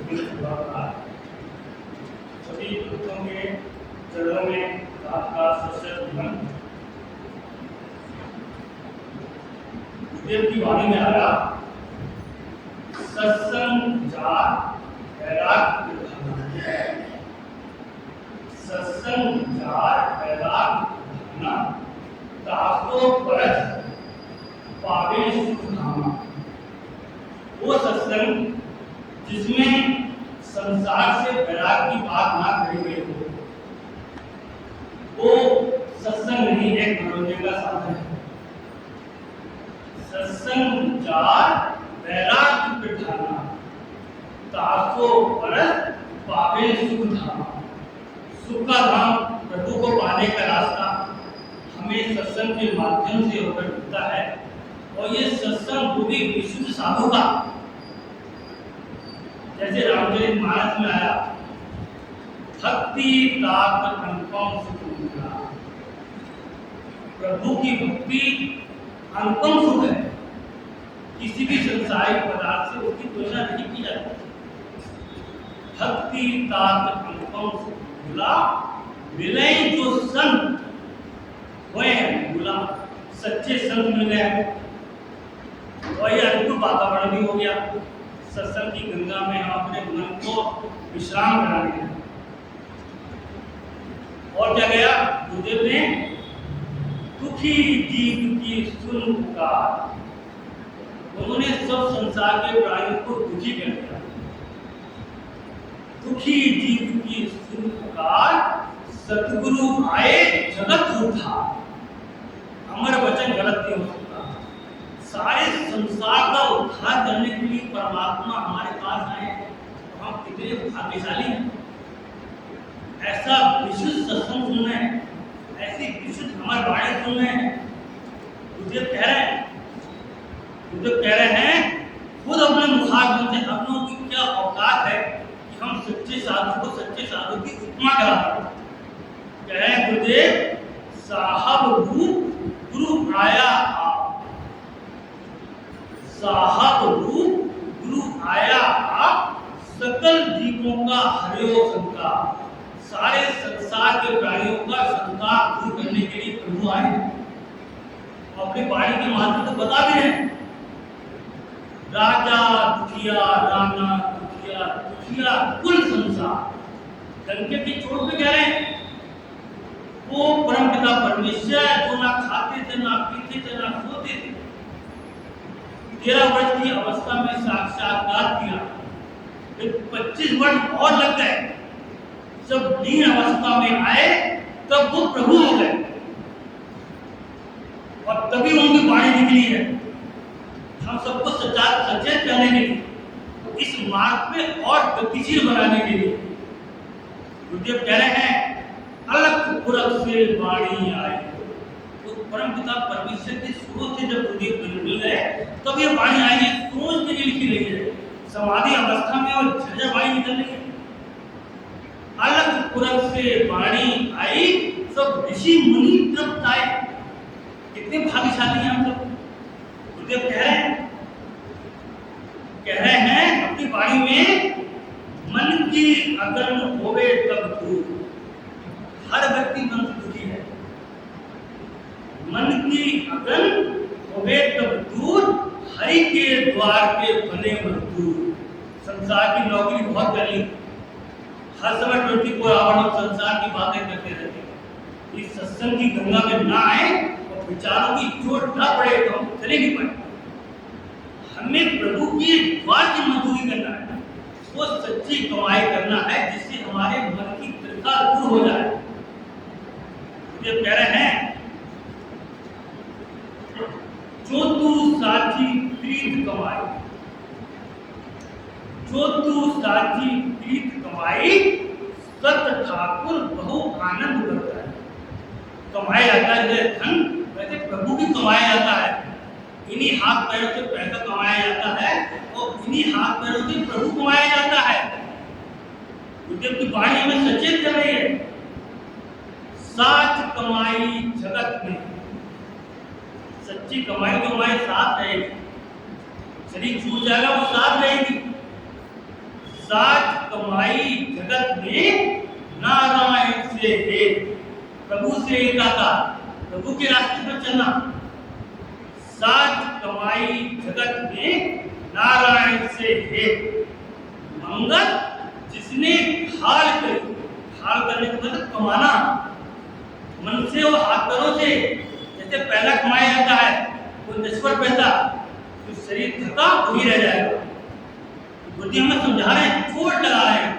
सभी भक्तों के चरणों में आपका सशक्त मन। देव की वाणी में आया सत्संग जात वैराग्य धारणा, सत्संग जात वैराग्य धारणा, ताको परस पावे सुख धामा। वो सत्संग जिसमें संसार से वैराग की बात ना कही गई हो, वो सत्संग नहीं, एक मनोरंजन का साधन है। सत्संग जार वैराग बिठाना, ताको परस पावे सुख धाम। सुख का धाम प्रभु को पाने का रास्ता हमें सत्संग के माध्यम से होकर मिलता है। और ये सत्संग वो भी विशुद्ध साधु का, जैसे रामचरितमानस में आया भक्ति ताप अनुपम सुख मिला। प्रभु की भक्ति अनुपम सुख है, किसी भी संसारिक पदार्थ से उसकी तुलना नहीं की जाती। भक्ति ताप अनुपम सुख मिला, मिले जो संत हुए मिला। सच्चे संत मिल गए और ये अद्भुत वातावरण भी हो गया। सत्संग की गंगा में हम अपने मन को विश्राम कराने हैं। और क्या गया गुरुदेव ने, दुखी जीव की सुन पुकार। उन्होंने सब संसार के प्राणियों को दुखी कर दिया। दुखी जीव की सुन पुकार, सतगुरु आए जगत उद्धार। अमर वचन गलत नहीं हो सकता। सारे संसार का उद्धार करने के लिए परमात्मा हमारे पास आए, तो हम कितने भाग्यशाली हैं। ऐसा विशुद्ध सत्संग सुन रहे हैं, ऐसी विशुद्ध हमारे वाणी सुन रहे हैं। गुरुदेव कह रहे हैं खुद अपने मुखारबिंद से अपनों की क्या औकात है कि हम सच्चे साधु को सच्चे साधु की उपमा कराते हैं। कह रहे हैं गुरुदेव साहब रूप गुरु आया आप, साहब रूप गुरु आया आप, सकल जीवों का हरियो शंका। सारे संसार के प्राणियों का शंका दूर करने के लिए प्रभु आए। अपनी वाणी के माध्यम से बता भी रहे हैं, राजा दुखिया राना दुखिया, दुखिया कुल संसार। डंके की चोट पे कह रहे हैं वो परम पिता परमेश्वर जो ना खाते थे, ना पीते थे, ना सोते थे। 13 वर्ष की अवस्था में साक्षात्कार किया, 25 वर्ष और लग गए। जब लीन अवस्था में आए तब वो प्रभु हो गए और तभी उनकी वाणी निकली है हम सबको सचेत करने के लिए, इस मार्ग पे और गतिशील बनाने के लिए। गुरुदेव कह रहे हैं अलग पुरख से वाणी आई। तो परम पिता परमेश्वर के स्रोत से जब गुरुदेव मिल गए तब ये वाणी आई है, सोच के लिए लिखी रही है। समाधि अवस्था में और झरझर वाणी निकल रही है। अलग पुरख से वाणी आई, सब ऋषि मुनि तृप्त आए। कितने भाग्यशाली हैं हम सब। गुरुदेव कह रहे हैं अपनी वाणी में, मन की अगन होवे तब दूर। हर व्यक्ति मन से दुखी है, मन की अगन होवे तब दूर, हरि के द्वार के बने मजदूर। संसार की नौकरी बहुत कर ली, हर समय 24 आवर संसार की बातें करते रहते हैं। इस सत्संग की गंगा में ना आए और विचारों की चोट ना पड़े तो हम चले नहीं पाए। हमें प्रभु की द्वार की मजदूरी करना है, वो सच्ची कमाई करना है जिससे हमारे मन की त्रिका दूर हो जाए। ये कह रहे हैं जो तू साची प्रीत कमाई, जो तू साची प्रीत कमाई, सत ठाकुर बहु आनंद करता है। कमाया जाता है धन, वैसे प्रभु भी कमाया जाता है। इन्हीं हाथ पैरों से पैसा कमाया जाता है और इन्हीं हाथ पैरों से प्रभु कमाया जाता है। गुरुदेव की वाणी हमें सचेत कर रही है, साच कमाई जगत में। सच्ची कमाई तो हमारे साथ रहेगी, शरीर छूट जाएगा वो साथ रहेगी। साज कमाई जगत में नारायण से है। प्रभु से एकाकार, प्रभु के रास्ते पर चलना। साज कमाई जगत में नारायण से है, मंगल जिसने ढाल करी। ढाल करने का मतलब कमाना, मन से और हाथ पैरों से। जैसे पहला कमाया जाता है, कोई नश्वर पैसा, तो शरीर थका वही रह जाएगा। बुद्धि हमें समझा रहे हैं, चोट लगा रहे हैं,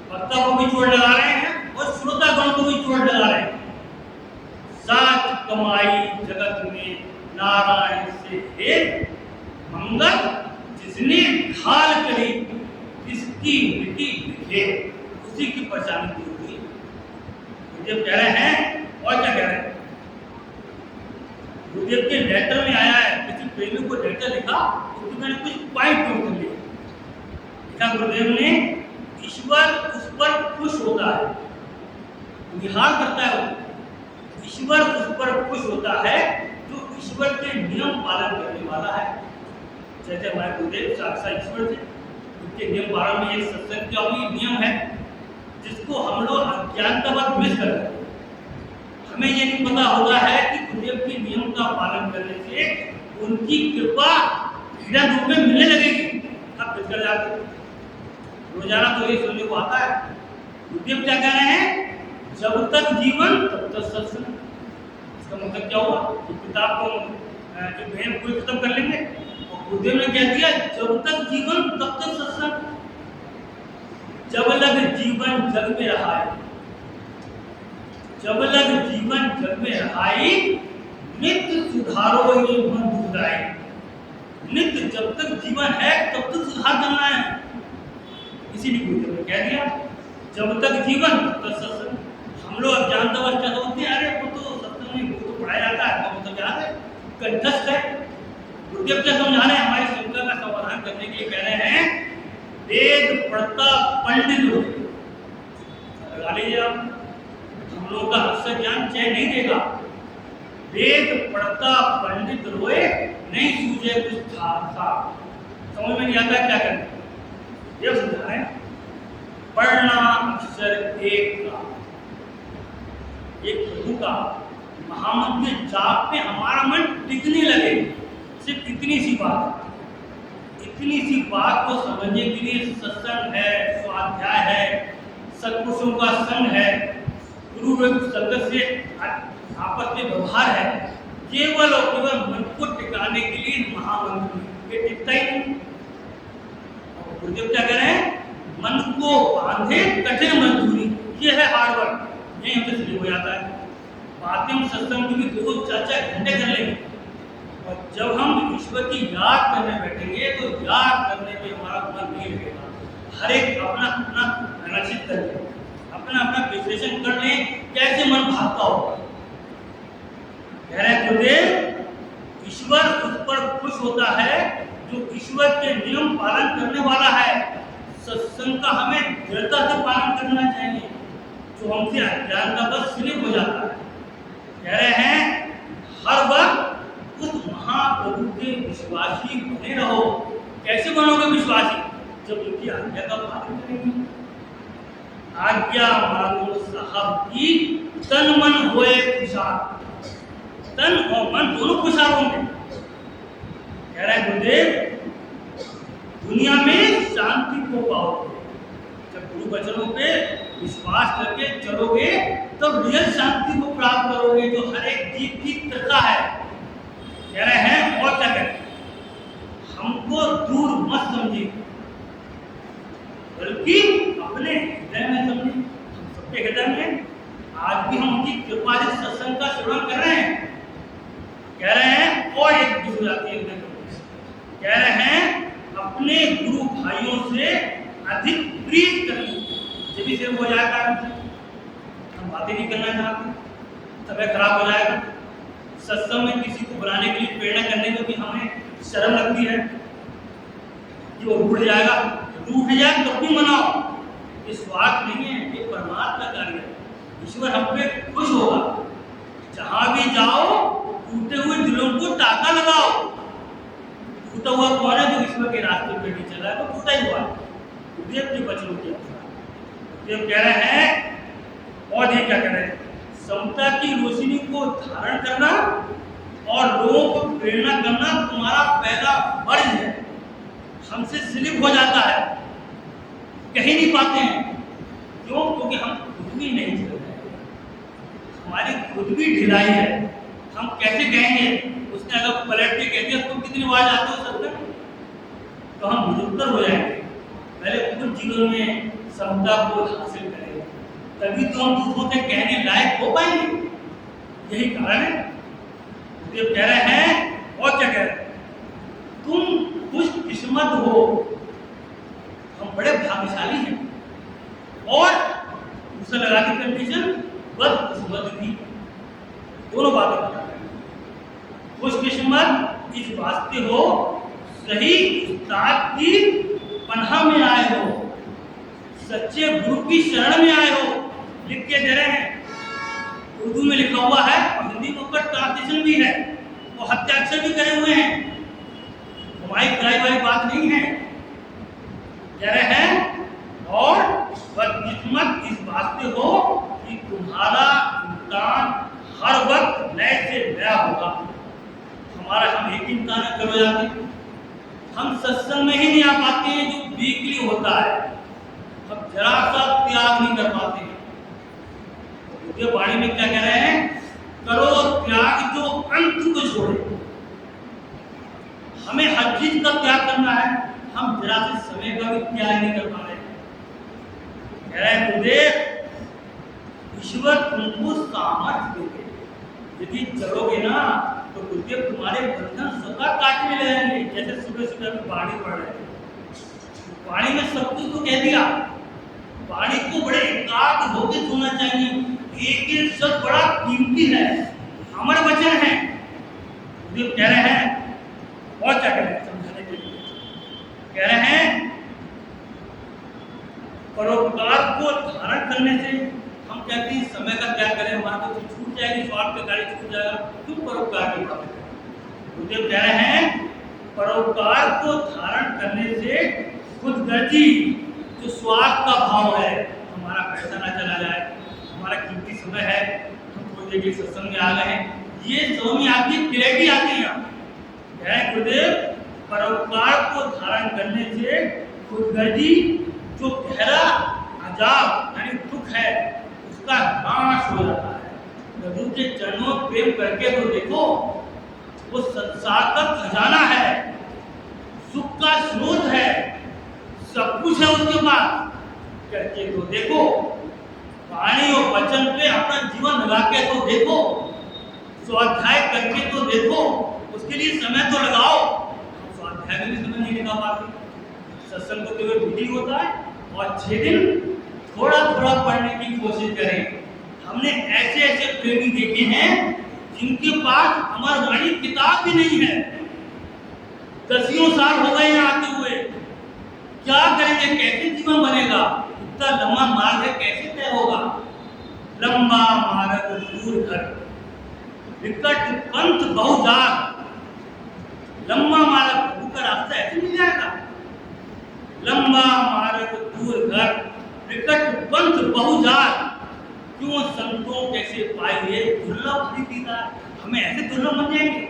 वक्ता को भी चोट लगा रहे हैं और श्रोतागण को भी चोट लगा रहे हैं। साज कमाई जगत में नारायण से है, मंगल जिसने ढाल करी इसकी मिट्टी लिखे, उसी की पहचान की हुई। गुरुदेव कह रहे हैं, और क्या कह रहे हैं? गुरुदेव के लेटर में आया है, किसी प्रेमी को लेटर लिखा, उसमें मैंने कुछ पॉइंट नोट कर लिए। लिखा गुरुदेव ने, ईश्वर उस पर खुश होता है, निहार करता है वो। ईश्वर उस पर खुश होता है जो ईश्वर के नियम पालन करने वाला है। जैसे हमारे गुरुदेव साक्षात ईश्वर थे, उनके नियम पालन में एक सत्संग का भी नियम है, जिसको हम लोग अज्ञानतावश मिस कर रहे हैं। हमें ये नहीं पता होता है कि गुरुदेव के नियम का पालन करने से उनकी कृपा हृदय रूप में मिलने लगेगी। अब मिस कर जाते, रोजाना तो ये सुनने को आता है। गुरुदेव क्या कह रहे हैं? जब तक जीवन तब तक सत्संग। इसका मतलब क्या हुआ? किताब को पूरी खत्म कर लेंगे, और गुरुदेव ने कह दिया जब तक जीवन तब तक सत्संग। जब लग जीवन जग में रहाई, जब लग जीवन जग में रहाई, नित्य सुधारो ये मन दुखदाई। नित्य जब तक जीवन है तब तक सुधार करना है। इसीलिए गुरुदेव ने कह दिया जब तक जीवन तब तक सत्संग। हम लोग अज्ञानतावश क्या सोचते हैं, अरे वो तो सत्संग में वो तो पढ़ाया जाता है, तो मतलब याद है, कंठस्थ है। गुरुदेव क्या समझा रहे हैं? हमारी शंका का समाधान करने के लिए कह रहे हैं, वेद पढ़ता पंडित लगा लीजिए आप, हम लोग का अक्षर ज्ञान चैन नहीं देगा। वेद पढ़ता पंडित रोए, नहीं सूझे कुछ था। समझ में नहीं आता क्या करें? ये समझा रहे हैं, पढ़ना अक्षर एक का, एक प्रभु का महामंत्र जाप में हमारा मन टिकने लगे। सिर्फ इतनी सी बात, इतनी सी बात को समझने के लिए सत्संग है, स्वाध्याय है, सत्पुरुषों का संग है, गुरु संगत से आपस में व्यवहार है। केवल और केवल मन को टिकाने के लिए महामंत्र ये टिकता ही नहीं। गुरुदेव क्या कह रहे हैं? मन को बांधे कठिन मजदूरी, ये है हार्ड वर्क। यही हमसे शुरू हो जाता है। बातें हम सत्संग की भी 2-4 घंटे कर लेंगे, और जब हम ईश्वर की याद करने बैठेंगे तो याद करने में हमारा मन नहीं लगेगा। हर एक अपना अपना एनालिसिस कर ले, अपना अपना विश्लेषण कर ले, कैसे मन भागता होगा। कह रहे गुरुदेव, ईश्वर उस पर खुश होता है जो ईश्वर के नियम पालन करने वाला है। सत्संग का हमें दृढ़ता से पालन करना चाहिए, जो हमसे अज्ञानतावश स्लिप हो जाता है। कह रहे हैं, हर वक्त उस महाप्रभु के विश्वासी बने रहो। कैसे बनोगे विश्वासी? जब उनकी आज्ञा का पालन करेंगे। आज्ञा मानो साहब की, तन मन होए खुशहाल। तन और मन दोनों खुशहाल होंगे। कह रहे हैं गुरुदेव, दुनिया में शांति को पाओगे जब गुरु वचनों पे विश्वास करके चलोगे, तो रियल शांति को प्राप्त करोगे, जो हर एक जीव की तृषा है। कह रहे हैं, और क्या करें? हमको दूर मत समझिए, बल्कि अपने हृदय में समझिए। हम सबके हृदय में आज भी हम उनकी कृपा से सत्संग का श्रवण कर रहे हैं। कह रहे हैं, और एक दूसरी जाती है, कह रहे हैं अपने गुरु भाइयों से अधिक प्रीत करनी। जब भी सिर्फ हो जाएगा, हम बातें नहीं करना चाहते, तबीयत खराब हो जाएगा। सत्संग में किसी को बुलाने के लिए प्रेरणा करने में भी हमें शर्म लगती है कि वो रूठ जाएगा। रूठ जाए तो भी मनाओ, ये स्वार्थ नहीं है, ये परमात्मा का कार्य है। ईश्वर हम पे खुश होगा। जहां भी जाओ, टूटे हुए दिलों को टाका लगाओ। टूटा हुआ कौन है? जो ईश्वर के रास्ते पे नहीं चला है, तो टूटा ही हुआ। गुरुदेव के वचनों के अनुसार गुरुदेव कह रहे हैं और ये क्या कह रहे हैं, समता की रोशनी को धारण करना और लोगों को प्रेरणा करना तुम्हारा पहला फर्ज है। हमसे स्लिप हो जाता है, कहीं नहीं पाते हैं। क्यों? क्योंकि हम खुद भी नहीं चल रहे हैं, हमारी खुद भी ढिलाई है। हम कैसे कहेंगे? उसने अगर पलट के कह दिया तुम कितनी बार जाते हो सत्संग, तो हम निरुत्तर हो जाएंगे। पहले खुद जीवन में समता को हासिल करें, तभी तो हम दूसरों से कहने लायक हो पाएंगे। यही कारण है ये कह रहे हैं। और क्या कह रहे हैं? तुम खुशकिस्मत हो, हम बड़े भाग्यशाली हैं। और उसे लगा दी कंडीशन, बदकिस्मत भी। दोनों बातें बता रहे हैं। खुशकिस्मत इस वास्ते हो, सही उस्ताद की पनाह में आए हो, सच्चे गुरु की शरण में आए हो। लिख के दे रहे हैं, उर्दू में लिखा हुआ है और हिंदी में उसका ट्रांसलेशन भी है, और हस्ताक्षर भी करे हुए हैं। हमारी कराई वाली बात नहीं है। कह रहे हैं और बदकिस्मत इस वास्ते हो कि तुम्हारा इम्तिहान हर वक्त नए से नया होगा। हमारा हम एक इम्तिहान करो जाते, हम सत्संग में ही नहीं आ पाते हैं जो वीकली होता है, हम जरा सा त्याग नहीं कर पाते हैं। ये वाणी में क्या कह रहे हैं? करो त्याग जो अंत को छोड़े। हमें हर चीज का त्याग करना है, हम जरा से समय का भी त्याग नहीं कर पा रहे। कह रहे हैं गुरुदेव ईश्वर तुमको सामर्थ्य देंगे, यदि चलोगे ना तो गुरुदेव तुम्हारे बंधन सदा काटने लगेंगे। जैसे सुबह सुबह में वाणी पढ़ रहे हैं, वाणी में सब कुछ तो कह दिया। वाणी को बड़े एकाग्र होकर सुनना चाहिए, एक एक शब्द बड़ा कीमती है, अमर वचन है। गुरुदेव कह रहे हैं और क्या कह रहे हैं समझाने के लिए, कह रहे हैं परोपकार को धारण करने से हम कहते हैं समय का त्याग करें, हमारा तो छूट जाएगी, स्वार्थ का गाड़ी छूट जाएगा, क्यों परोपकार की बात करें। गुरुदेव कह रहे हैं परोपकार को धारण करने से खुदगर्जी, जो स्वार्थ का भाव है, हमारा पैसा ना चला जाए, हमारा कीमती समय है, हम थोड़ी देर के सत्संग में आ गए हैं, ये समझ में आती है, क्लैरिटी आती है। कह रहे गुरुदेव परोपकार को धारण करने से खुदगर्जी, जो गहरा अजाब यानी दुख है, उसका नाश हो जाता है। प्रभु के चरणों प्रेम करके तो देखो, वो संसार का खजाना है, सुख का स्रोत है, सब कुछ है उसके पास। करके तो देखो, वाणी और वचन पे अपना जीवन लगा के तो देखो, स्वाध्याय करके तो देखो, उसके लिए समय तो लगाओ। स्वाध्याय में भी समय नहीं लगा पाते, सत्संग को केवल विधि होता है, और 6 दिन थोड़ा थोड़ा पढ़ने की कोशिश करें। हमने ऐसे ऐसे प्रेमी देखे हैं जिनके पास अमर वाणी किताब भी नहीं है, 10 साल हो गए आते हुए। क्या करेंगे? कैसे जीवन बनेगा? इतना लंबा मार्ग है, कैसे तय होगा? लंबा मार्ग दूर घर, विकट पंथ बहुजार। लंबा मार्ग प्रभु का रास्ता ऐसे मिल जाएगा? लंबा मार्ग दूर घर, विकट पंथ बहुजार। क्यों संतों कैसे पाइए दुर्लभ दीदार। हमें ऐसे दुर्लभ बन जाएंगे,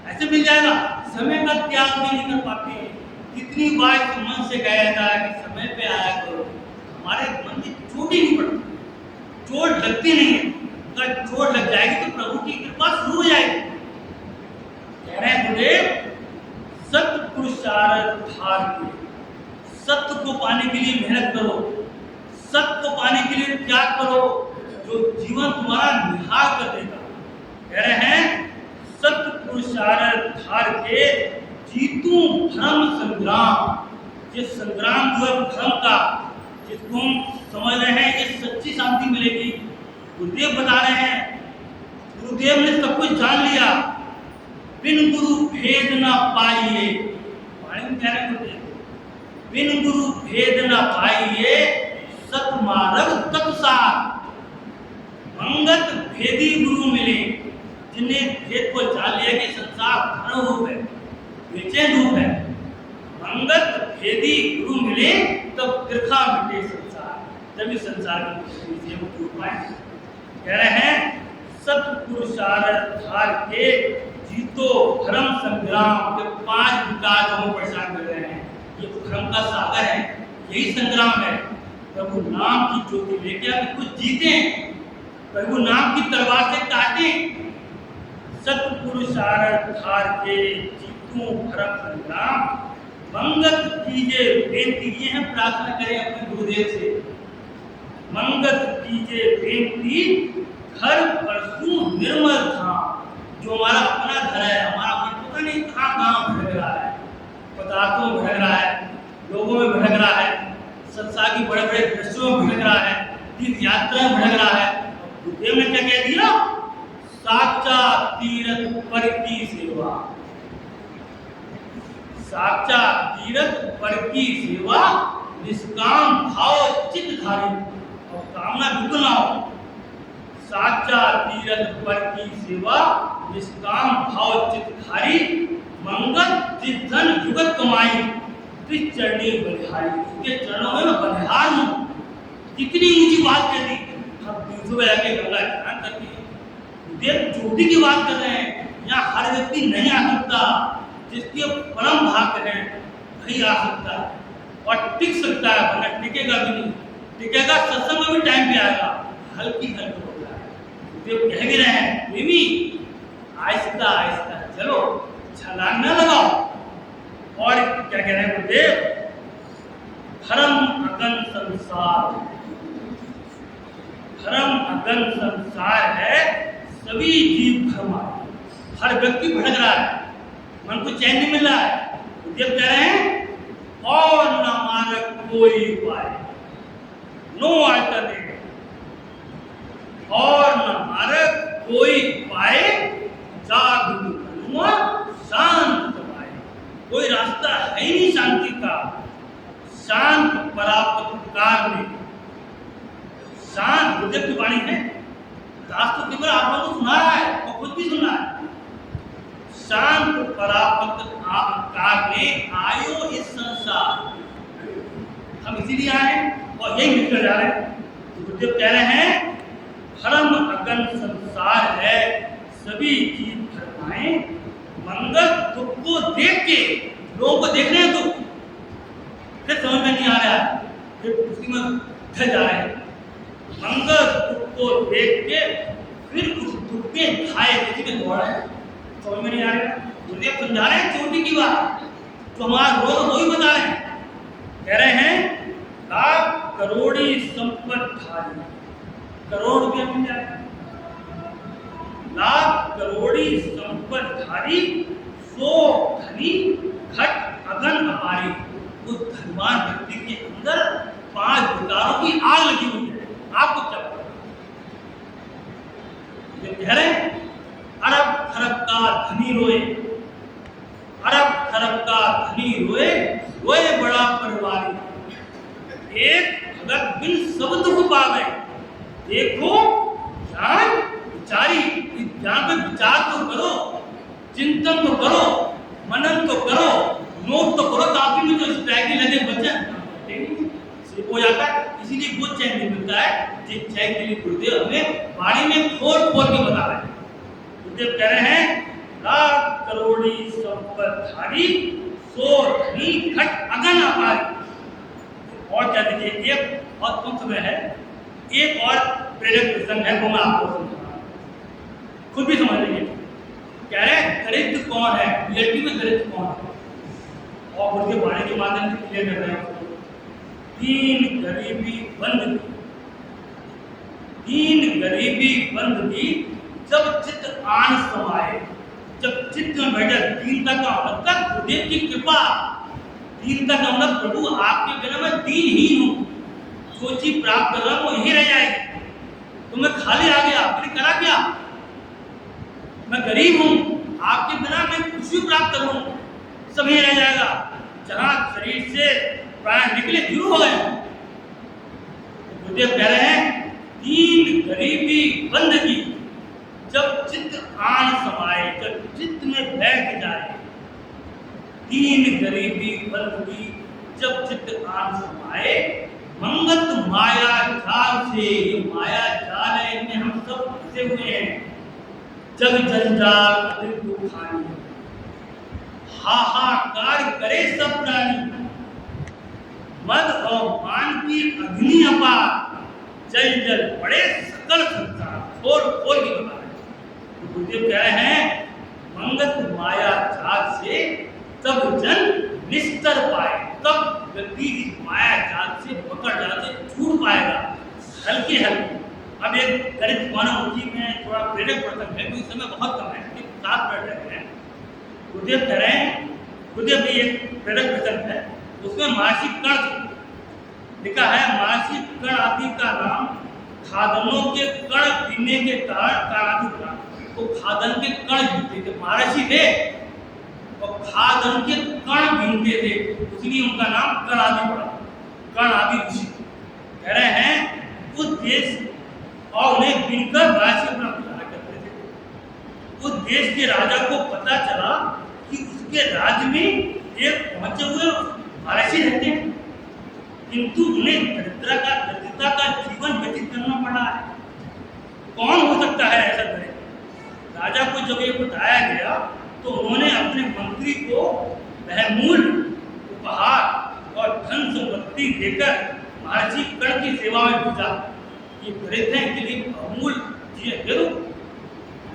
ऐसे मिल जाएगा। समय का त्याग भी नहीं कर पाते। कितनी बार मन से कहा जाता है कि समय पे आया करो, हमारे मन की चोट ही नहीं पड़ती, चोट लगती नहीं है। अगर चोट लग जाएगी तो प्रभु की कृपा शुरू हो जाएगी। कह रहे हैं गुरुदेव सत्य पुरुषार्थ धार के, सत्य को पाने के लिए मेहनत करो, सत्य को पाने के लिए त्याग करो, जो जीवन तुम्हारा निहार कर देगा। कह रहे हैं सत्य पुरुषार्थ धार के, जीतू धर्म संग्राम। ये संग्राम जो है धर्म का, जिसको हम समझ रहे हैं ये सच्ची शांति मिलेगी। गुरुदेव बता रहे हैं, गुरुदेव ने सब कुछ जान लिया, बिन गुरु भेद ना पाइए। वाणी में कह रहे हैं गुरुदेव, बिन गुरु भेद ना पाइए, सतमार्ग तत्सार। मंगत भेदी गुरु मिले, जिन्हें भेद को जान लिया कि संसार धर्म रूप है, बेचैन रूप है। मंगत भेदी गुरु मिले, तब तिरखा मिटे संसार, तभी संसार की मुश्किल से हम दूर पाए। कह रहे हैं सतपुरुषार्थ हार के जीतो भ्रम संग्राम के 5 विकार हम परेशान कर रहे हैं। ये भ्रम का सागर है, यही संग्राम है। प्रभु नाम की ज्योति लेके आप कुछ जीते, प्रभु नाम की तलवार से काटे। सतपुरुषार्थ हार के जीतो भ्रम संग्राम, मंगत कीजिए बेनती। ये है प्रार्थना करें अपने गुरुदेव से, मंगत कीजिए बेनती घर परसू निर्मल धाम। जो हमारा अपना घर है, हमारा पता नहीं कहाँ भटक रहा है, पदार्थों में भटक रहा है, लोगों में भटक रहा है, संसार की बड़े बड़े दृश्यों में भटक रहा है, तीर्थ यात्रा में भटक रहा है। गुरुदेव ने क्या कह दिया? साचा तीरथ पर की सेवा, साचा तीरथ पर की सेवा, निष्काम भाव चित्त धारी। और कामना बिल्कुल ना हो। साचा तीरथ पर की सेवा, निष्काम भाव चित्त धारी, मंगल जिधन युगत कमाई, त्रिच चरणी बलिहारी। उसके चरणों में मैं बलिहार हूँ। कितनी ऊंची बात कह दी। हम दूसरों में जाके गंगा स्नान करते हैं, देव ज्योति की बात कर रहे हैं। यहाँ हर व्यक्ति नहीं आ सकता, जिसके परम भाग्य है वही आ सकता है और टिक सकता है, वरना टिकेगा भी नहीं। टिकेगा सत्संग में भी टाइम पे आएगा, हल्की हल्की होता है। देव कह भी रहे हैं प्रेमी आहिस्ता आहिस्ता चलो, छलांग न लगाओ। और क्या कह रहे हैं गुरुदेव? धर्म अगन संसार, धर्म अगन संसार है, सभी जीव भ्रमाए। हर व्यक्ति भटक रहा है, मन को चैन नहीं मिल रहा है। देव कह रहे हैं और न मार्ग कोई उपाय, नो अल्टरनेटिव, और न मार्ग कोई उपाय, जागृत शांत पाए। कोई रास्ता है ही नहीं शांति का। शांत परापकार में, शांत गुरुदेव की वाणी है। दास तो केवल आप लोगों को सुना रहा है और खुद भी सुना है। शांत परापत आकार में आयो इस संसार, हम इसीलिए आए और यही निकल जा रहे हैं। तो गुरुदेव कह रहे हैं धर्म अगन संसार है, सभी जीव भरमाए। मंगल दुख को देख के, लोगों को देख रहे हैं दुख, फिर समझ में नहीं आ रहा है, फिर उसी में फंस जा रहे हैं। मंगल दुख को देख के फिर उस दुख के घाय किसी में दौड़ रहे हैं, समझ में नहीं आ रहा। गुरुदेव समझा रहे हैं चोटी की बात, तो हमारा रोज वही बता रहे हैं। कह रहे हैं लाख करोड़ी संपत्ति धारी, करोड़ रुपया मिल जाए, लाख करोड़ी संपत्ति धारी, सो धनी घट अगन अपारी। उस धनवान व्यक्ति के अंदर 5 विकारों की आग लगी हुई है। आपको क्या पता? ये कह रहे हैं अरब खरब का धनी रोए, अरब खरब का धनी रोए, रोए बड़ा परिवारी। एक भगत बिन सब दुख पावे, देखो ज्ञान विचारी। इस ज्ञान पे विचार तो करो, चिंतन तो करो, मनन तो करो, नोट तो करो, ताकि में जो स्ट्रैगी लगे बचन हो जाता है। इसीलिए वो चैन नहीं मिलता है जिस चैन के लिए गुरुदेव हमें वाणी में खोल खोल के बता रहे हैं। गुरुदेव कह रहे हैं लाख करोड़ी संपत्ति धारी, सो धनी घट अगन अपारी। और क्या देखिए, एक और कम समय है, एक और प्रेरक प्रसंग है, वो मैं आपको समझाऊंगा, खुद भी समझ लीजिए। कह रहे हैं दरिद्र कौन है, रियलिटी में दरिद्र कौन है, और उनके वाणी के माध्यम से क्लियर कर रहे हैं। दीन गरीबी बंद की, दीन गरीबी बंद की, जब चित्त आन समाए। जब चित्त में बैठे दीनता का मतलब गुरुदेव की कृपा, दीनता का मतलब प्रभु आपके बिना मैं दीनहीन हूँ, जो चीज प्राप्त कर रहा हूँ वो यही रह जाएगी। तो मैं खाली आ गया, आपने करा क्या? मैं गरीब हूँ, आपके बिना मैं कुछ भी प्राप्त करूँ सब यही रह जाएगा। जहाँ शरीर से प्राण निकले शुरू हो गए। गुरुदेव कह रहे हैं दीन गरीबी बंद की, जब चित्त आन समाए, जब चित्त में बैठ जाए। दीन गरीबी बंद की, जब चित्त आन समाए, मंगत माया जाल से, ये माया जाल है, इनमें हम सब फंसे हुए हैं। जग जंजाल अधिक दुखानी, हाहाकार करे सब प्राणी। मद और मान की अग्नि अपार, जल जल पड़े सकल संसार। खोल खोल के बता रहे हैं। गुरुदेव कह रहे हैं मंगत माया जाल से तब जन निस्तर पाए, तब व्यक्ति इस माया जाल से पकड़ जाल से छूट पाएगा हल्के हल्के। अब एक गणित मानव उसी में थोड़ा प्रेरक प्रसंग है, क्योंकि समय बहुत कम है, 7 मिनट लगे हैं। गुरुदेव कह रहे हैं, गुरुदेव भी एक प्रेरक प्रसंग है, उसमें मासिक कण लिखा है। मासिक कण आदि का नाम खादनों के कण गिनने के कारण आदि का, तो खादन के कण गिनते थे, महर्षि थे और खादन के कण गिनते थे, इसलिए उनका नाम कण आदि पड़ा, कण आदि ऋषि। कह रहे हैं उस देश और उन्हें गिनकर राज्य अपना गुजारा करते थे। उस देश के राजा को पता चला कि उसके राज्य में एक पहुंचे हुए महर्षि रहते हैं, किंतु उन्हें दरिद्रता का जीवन व्यतीत करना पड़ा है। कौन हो सकता है ऐसा करे? राजा को जब ये बताया गया तो उन्होंने अपने मंत्री को बहुमूल्य उपहार और धन संपत्ति देकर महर्षि कण की सेवा में भेजा। ये दरिद्र हैं, इनके लिए बहुमूल्य चीजें दे दो।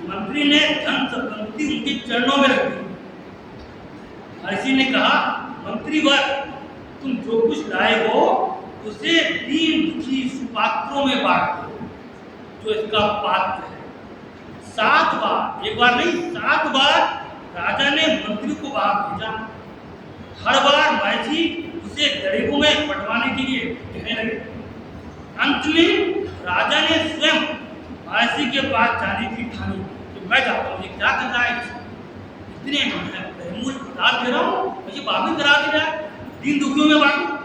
मंत्री ने धन संपत्ति उनके चरणों में रख दी। महर्षि ने कहा, मंत्रीवर, तुम जो कुछ लाए हो उसे 3 दुखी सुपात्रों में बांट दो, जो इसका पात्र है। 7 बार, एक बार नहीं 7 बार राजा ने मंत्री को बाहर भेजा। हर बार महर्षि उसे गरीबों में बंटवाने के लिए कहने लगे। अंत में राजा ने स्वयं महर्षि के पास जाने की ठानी कि मैं जाता हूँ, क्या कर रहा है, इतने बहुमूल्य पदार्थ दे रहा हूँ, मुझे वापस करा दे रहा है, 3 दुखियों में बांटो।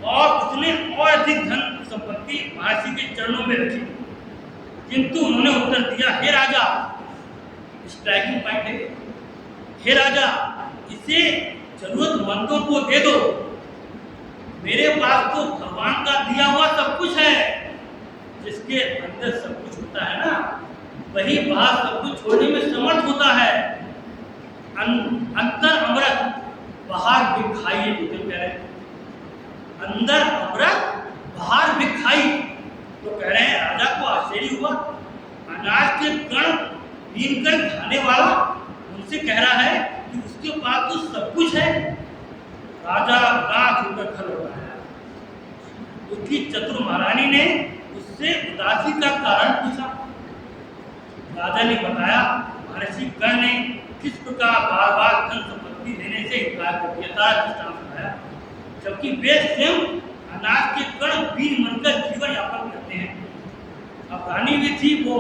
और उसने और अधिक धन संपत्ति महर्षि के चरणों में रखी, किंतु उन्होंने उत्तर दिया, हे राजा, स्ट्राइकिंग पॉइंट है, हे राजा, इसे जरूरतमंदों को दे दो। मेरे पास तो भगवान का दिया हुआ सब कुछ है। जिसके अंदर सब कुछ होता है ना, वही बाहर सब कुछ छोड़ने में समर्थ होता है। अंतर अमृत बाहर दिखाई, कह रहे हैं अंदर अमृत बाहर दिखाई। तो कह रहे हैं राजा को आश्चर्य हुआ। अनाज के कण बीन कर खाने वाला उनसे कह रहा है कि उसके पास तो सब कुछ है। राजा उदास होकर खल हो रहा है। उसकी चतुर महारानी ने उससे उदासी का कारण पूछा। राजा ने बताया, महर्षि कर्ण ने किस प्रकार बार बार धन संपत्ति देने से इनकार कर दिया था, जबकि वे स्वयं अनाज के कण बीन बनकर जीवन यापन करते हैं। अब रानी भी थी, वो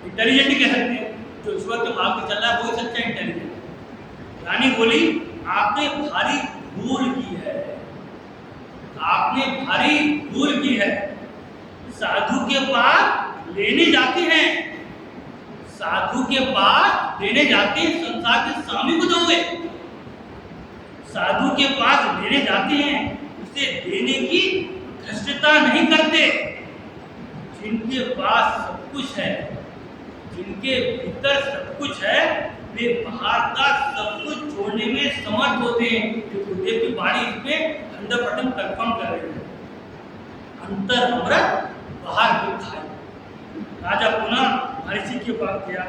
इंटेलिजेंट कह सकते हैं, जो ईश्वर के मार्ग में चल रहा है वो सच्चा इंटेलिजेंट। रानी बोली, आपने भारी भूल की है, आपने भारी भूल की है। साधु के पास लेने जाते हैं, साधु के पास लेने जाते हैं, संसार के स्वामी को दोगे। साधु के पास लेने जाते हैं, उसे देने की धृष्टता नहीं करते। जिनके पास सब कुछ है, जिनके भीतर सब कुछ है, वे बाहर का सब कुछ छोड़ने में समर्थ होते हैं। जो गुरुदेव की वाणी इसमें 100% कंफर्म कर रही है। अंतर अमृत बाहर दिखाई। राजा पुनः महर्षि के पास गया,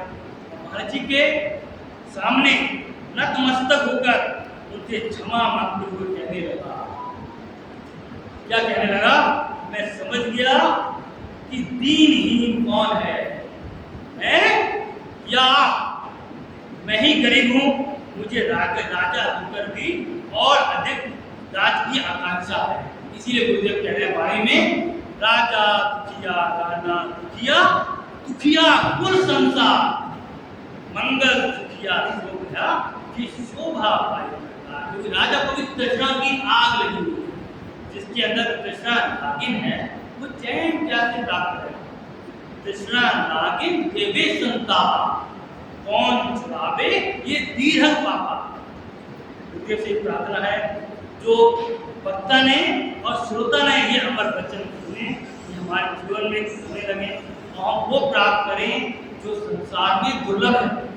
महर्षि के सामने नतमस्तक होकर उनसे क्षमा मांगते हुए कहने लगा। क्या कहने लगा? मैं समझ गया कि दीनहीन कौन है, मैं या आप। मैं ही गरीब हूँ, मुझे राजा होकर भी और अधिक राज की आकांक्षा है। इसीलिए गुरुदेव कह रहे हैं वाणी में, राजा दुखिया, राजा दुखिया, दुखिया कुल संसार, मंगल दुखिया शोभा की शोभा पाई। क्योंकि राजा को भी तृष्णा की आग लगी हुई है, जिसके अंदर तृष्णा नागिन है वो चैन कैसे प्राप्त करेगा? तृष्णा नागिन देवे संताप, कौन छुड़ावे ये दीर्घ पापा। गुरुदेव से प्रार्थना है जो वक्ता ने और श्रोता ने ये अमर वचन सुने, ये हमारे जीवन में होने लगे और हम वो प्राप्त करें जो संसार में दुर्लभ है।